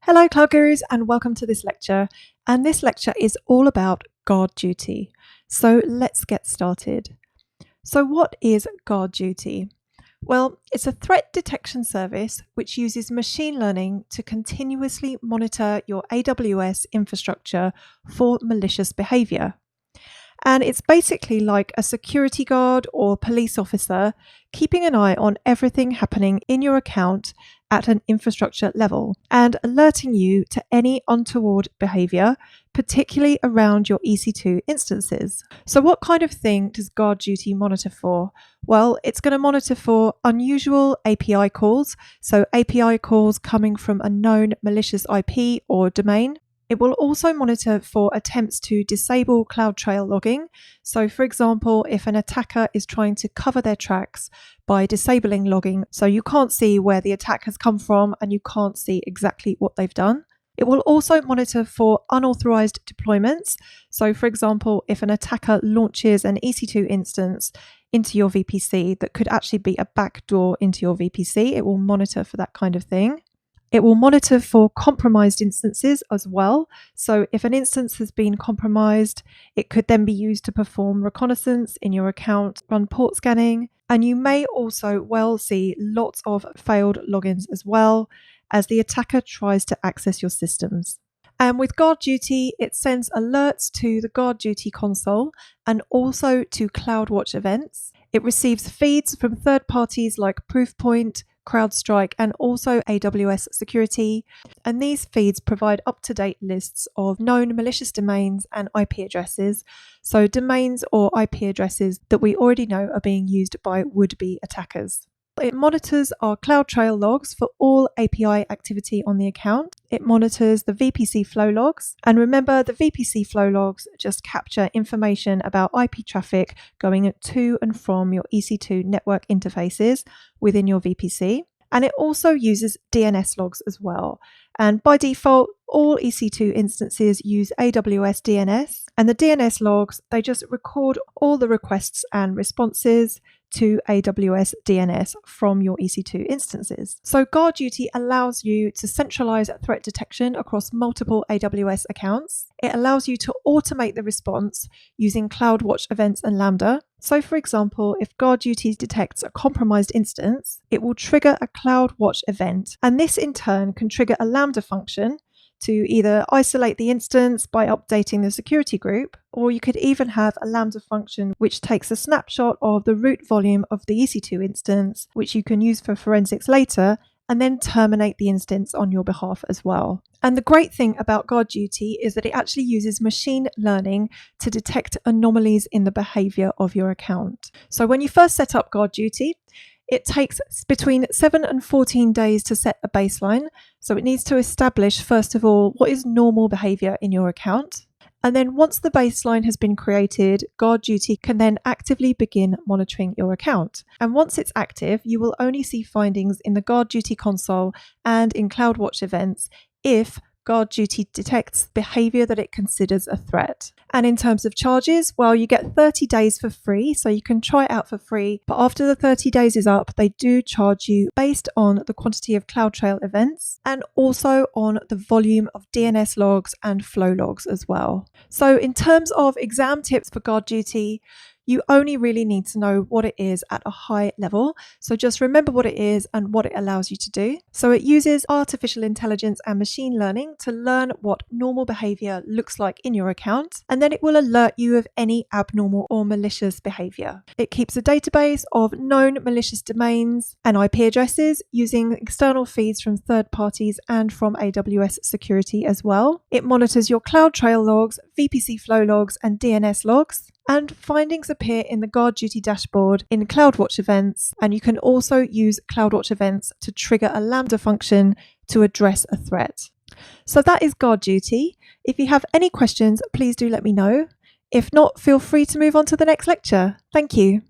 Hello Cloud Gurus and welcome to this lecture. And this lecture is all about guard duty. So let's get started. So what is guard duty? Well, it's a threat detection service which uses machine learning to continuously monitor your AWS infrastructure for malicious behavior. And it's basically like a security guard or police officer keeping an eye on everything happening in your account at an infrastructure level and alerting you to any untoward behavior, particularly around your EC2 instances. So what kind of thing does guard duty monitor for? Well, it's going to monitor for unusual API calls, so API calls coming from a known malicious IP or domain. It will also monitor for attempts to disable CloudTrail logging. So for example, if an attacker is trying to cover their tracks by disabling logging, so you can't see where the attack has come from and you can't see exactly what they've done. It will also monitor for unauthorized deployments. So for example, if an attacker launches an EC2 instance into your VPC that could actually be a backdoor into your VPC, it will monitor for that kind of thing. It will monitor for compromised instances as well. So if an instance has been compromised, it could then be used to perform reconnaissance in your account, run port scanning, and you may also well see lots of failed logins as well as the attacker tries to access your systems. And with Guard Duty, it sends alerts to the Guard Duty console and also to CloudWatch events. It receives feeds from third parties like Proofpoint, CrowdStrike, and also AWS Security. And these feeds provide up-to-date lists of known malicious domains and IP addresses. So domains or IP addresses that we already know are being used by would-be attackers. It monitors our CloudTrail logs for all API activity on the account. It monitors the VPC flow logs. And remember, the VPC flow logs just capture information about IP traffic going to and from your EC2 network interfaces within your VPC. And it also uses DNS logs as well. And by default, all EC2 instances use AWS DNS. And the DNS logs, they just record all the requests and responses to AWS DNS from your EC2 instances. So Guard Duty allows you to centralize threat detection across multiple AWS accounts. It allows you to automate the response using CloudWatch events and Lambda. So for example, if Guard Duty detects a compromised instance, it will trigger a CloudWatch event. And this in turn can trigger a Lambda function to either isolate the instance by updating the security group, or you could even have a Lambda function which takes a snapshot of the root volume of the EC2 instance, which you can use for forensics later, and then terminate the instance on your behalf as well. And the great thing about Guard Duty is that it actually uses machine learning to detect anomalies in the behavior of your account. So when you first set up Guard Duty, it takes between 7 and 14 days to set a baseline. So it needs to establish, first of all, what is normal behavior in your account. And then once the baseline has been created, Guard Duty can then actively begin monitoring your account. And once it's active, you will only see findings in the Guard Duty console and in CloudWatch events if Guard Duty detects behavior that it considers a threat. And in terms of charges, well, you get 30 days for free, so you can try it out for free. But after the 30 days is up, they do charge you based on the quantity of CloudTrail events and also on the volume of DNS logs and flow logs as well. So in terms of exam tips for Guard Duty, you only really need to know what it is at a high level. So just remember what it is and what it allows you to do. So it uses artificial intelligence and machine learning to learn what normal behavior looks like in your account, and then it will alert you of any abnormal or malicious behavior. It keeps a database of known malicious domains and IP addresses using external feeds from third parties and from AWS Security as well. It monitors your CloudTrail logs, VPC flow logs, and DNS logs. And findings appear in the Guard Duty dashboard in CloudWatch events, and you can also use CloudWatch events to trigger a Lambda function to address a threat. So that is Guard Duty. If you have any questions, please do let me know. If not, feel free to move on to the next lecture. Thank you.